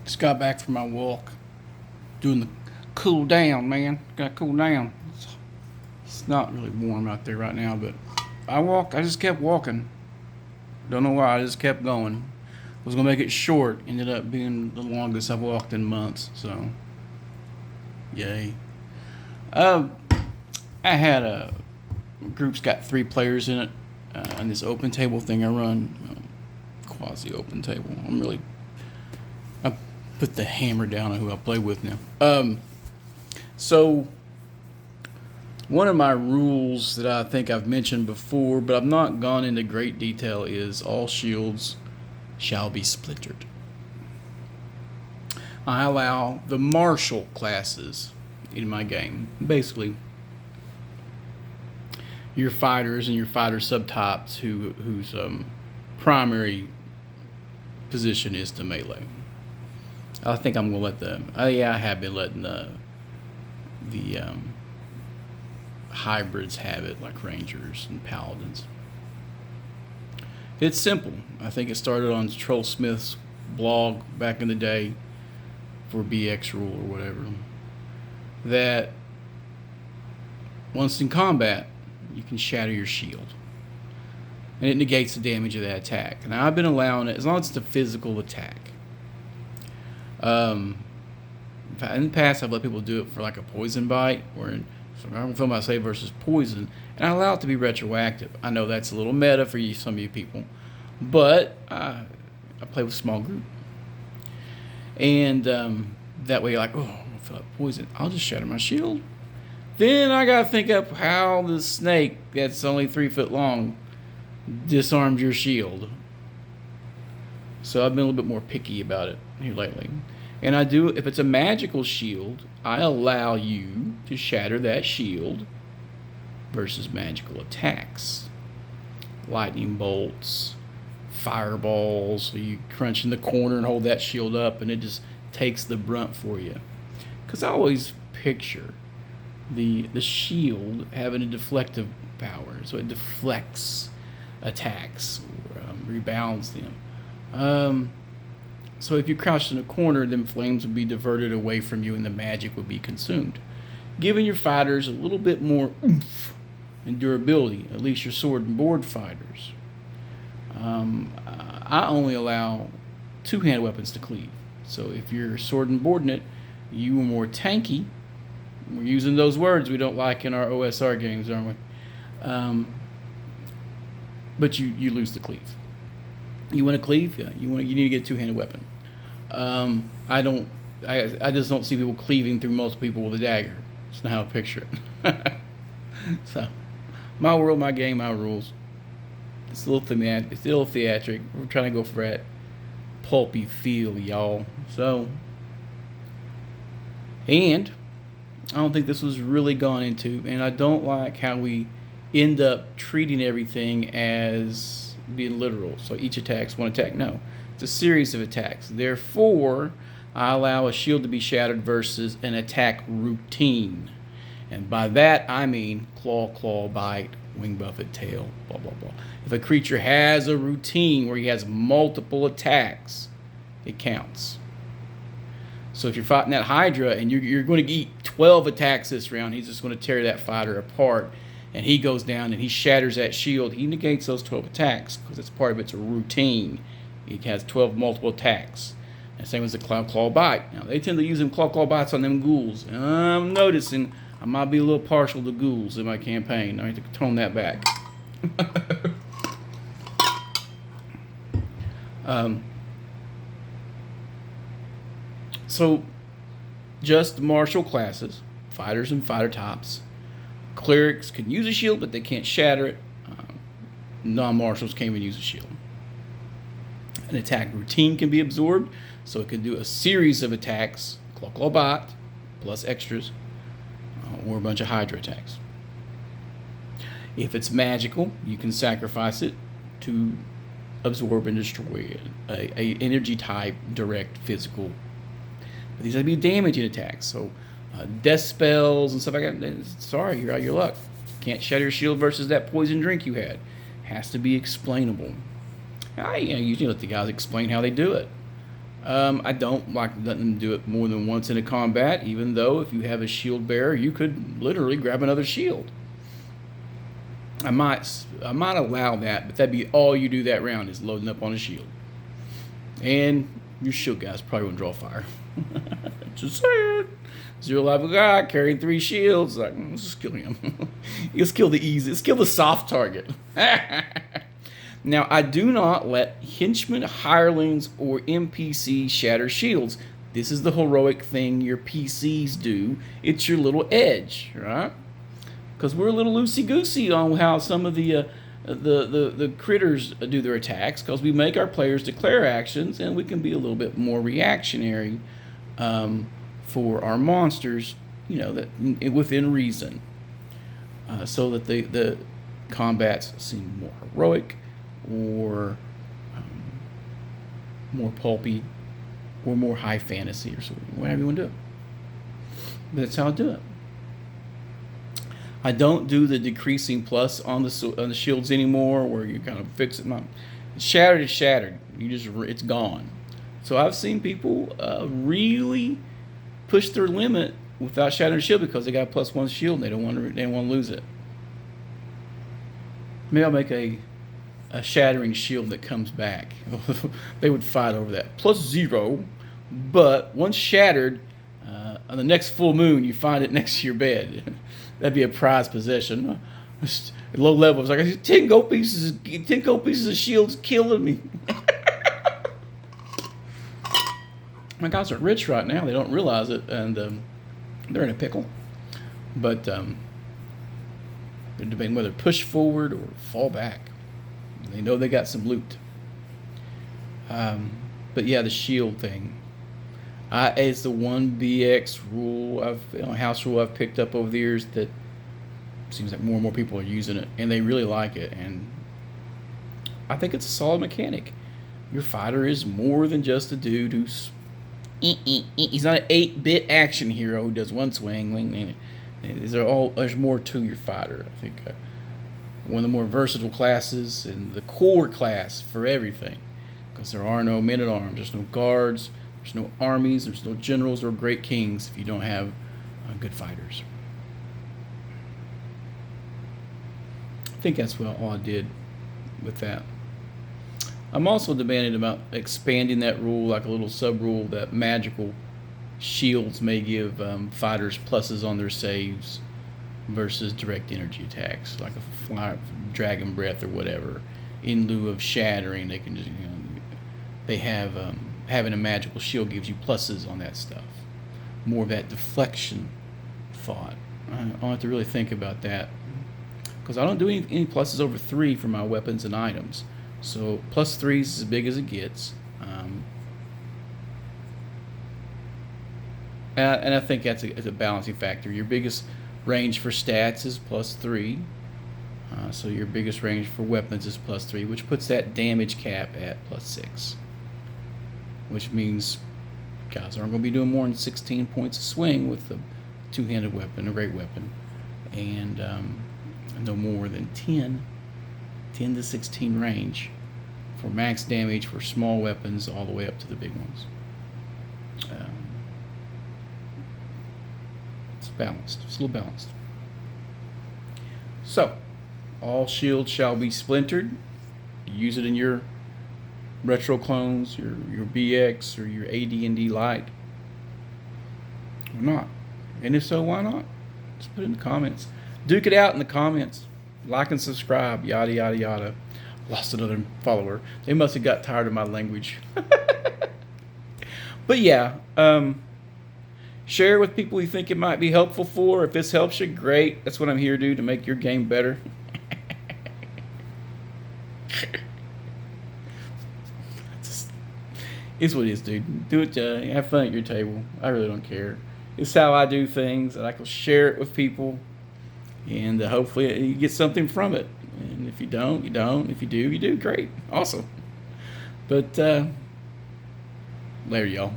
Just got back from my walk, doing the cool down, man. Gotta cool down. It's not really warm out there right now, but I just kept walking. Don't know why, I just kept going. Was gonna make it short, ended up being the longest I've walked in months, so yay. Uh, I had a group's got 3 players in it, and this open table thing I run, quasi open table. I put the hammer down on who I play with now. So one of my rules that I think I've mentioned before, but I've not gone into great detail, is all shields shall be splintered. I allow the martial classes in my game. Basically, your fighters and your fighter subtypes whose primary position is to melee. I think I'm gonna let them. I have been letting the hybrids have it, like rangers and paladins. It's simple. I think it started on Troll Smith's blog back in the day for BX rule or whatever. That once in combat, you can shatter your shield, and it negates the damage of that attack. Now I've been allowing it as long as it's a physical attack. In the past, I've let people do it for like a poison bite, or in survival film I say versus poison, and I allow it to be retroactive. I know that's a little meta for you, some of you people, but I play with a small group, and that way you're like, oh, I feel like poison. I'll just shatter my shield. Then I gotta think up how the snake that's only 3 foot long disarms your shield. So I've been a little bit more picky about it here lately. And I do, if it's a magical shield, I allow you to shatter that shield versus magical attacks. Lightning bolts, fireballs, so you crunch in the corner and hold that shield up and it just takes the brunt for you. Because I always picture the shield having a deflective power, so it deflects attacks or rebounds them. So if you crouched in a corner, then flames would be diverted away from you and the magic would be consumed, giving your fighters a little bit more oomph and durability, at least your sword and board fighters. I only allow 2-handed weapons to cleave. So if you're sword and boarding it, you are more tanky. We're using those words we don't like in our OSR games, aren't we? But you lose the cleave. You want to cleave? Yeah. You need to get a 2-handed weapon. I just don't see people cleaving through multiple people with a dagger. That's not how I picture it. So, my world, my game, my rules. It's a little theatric. We're trying to go for that pulpy feel, y'all. So, and I don't think this was really gone into, and I don't like how we end up treating everything as being literal. So each attack's one attack. No, it's a series of attacks. Therefore, I allow a shield to be shattered versus an attack routine. And by that, I mean claw, bite, wing buffet, tail, blah, blah, blah. If a creature has a routine where he has multiple attacks, it counts. So if you're fighting that Hydra and you're going to eat 12 attacks this round, he's just going to tear that fighter apart, and he goes down and he shatters that shield. He negates those 12 attacks because it's part of it's a routine. He has 12 multiple attacks. And same as the claw bite. Now they tend to use them claw bites on them ghouls. And I'm noticing I might be a little partial to ghouls in my campaign. I need to tone that back. So, just martial classes, fighters and fighter tops. Clerics can use a shield, but they can't shatter it. Non-martials can't even use a shield. An attack routine can be absorbed, so it can do a series of attacks, claw bite, plus extras, or a bunch of Hydra attacks. If it's magical, you can sacrifice it to absorb and destroy a energy type, direct, physical. But these have to be damaging attacks, so death spells and stuff like that. Sorry, you're out of your luck. Can't shatter your shield versus that poison drink you had. Has to be explainable. I usually let the guys explain how they do it. I don't like letting them do it more than once in a combat, even though if you have a shield bearer, you could literally grab another shield. I might allow that, but that'd be all you do that round is loading up on a shield. And your shield guys probably won't draw fire. Just saying. 0 level guy carrying 3 shields. Like, let's just kill him. Let's kill the easy. Let's kill the soft target. Now, I do not let henchmen, hirelings, or NPCs shatter shields. This is the heroic thing your PCs do. It's your little edge, right? Because we're a little loosey-goosey on how some of the critters do their attacks, because we make our players declare actions, and we can be a little bit more reactionary for our monsters, that within reason, so that the combats seem more heroic, or more pulpy, or more high fantasy, or something, whatever you want to do. But that's how I do it. I don't do the decreasing plus on the shields anymore, where you kind of fix it. Shattered is shattered. It's gone. So I've seen people really push their limit without shattering a shield because they got a +1 shield and they don't want to lose it. Maybe I'll make a shattering shield that comes back. They would fight over that. +0, but once shattered, on the next full moon, you find it next to your bed. That'd be a prized possession. At low level, it's like 10 gold pieces of shields killing me. My guys are rich right now. They don't realize it, and they're in a pickle. But they're debating whether to push forward or fall back. They know they got some loot. But yeah, the shield thing. It's the one BX rule house rule I've picked up over the years that seems like more and more people are using it, and they really like it. And I think it's a solid mechanic. Your fighter is more than just a dude who's he's not an 8-bit action hero who does one swing. There's more to your fighter. I think one of the more versatile classes and the core class for everything, because there are no men-at-arms, there's no guards, there's no armies, there's no generals or great kings if you don't have good fighters. I think that's all I did with that. I'm also debating about expanding that rule, like a little sub-rule, that magical shields may give fighters pluses on their saves versus direct energy attacks, like a dragon breath or whatever. In lieu of shattering, they can just, they have having a magical shield gives you pluses on that stuff. More of that deflection thought. I'll have to really think about that, because I don't do any pluses over 3 for my weapons and items. So +3 is as big as it gets. And I think that's a balancing factor. Your biggest range for stats is +3. So your biggest range for weapons is +3, which puts that damage cap at +6. Which means guys aren't going to be doing more than 16 points of swing with a two-handed weapon, a great weapon. And no more than 10 to 16 range for max damage for small weapons all the way up to the big ones. It's balanced. It's a little balanced. So, all shields shall be splintered. Use it in your retro clones, your BX, or your AD&D Lite. Or not. And if so, why not? Just put it in the comments. Duke it out in the comments. Like and subscribe, yada, yada, yada. Lost another follower. They must have got tired of my language. But yeah, share with people you think it might be helpful for. If this helps you, great. That's what I'm here to do, to make your game better. It's what it is, dude. Do it. Have fun at your table. I really don't care. It's how I do things, and I can share it with people, and hopefully you get something from it. And if you don't, you don't. If you do, you do. Great. Awesome. But later, y'all.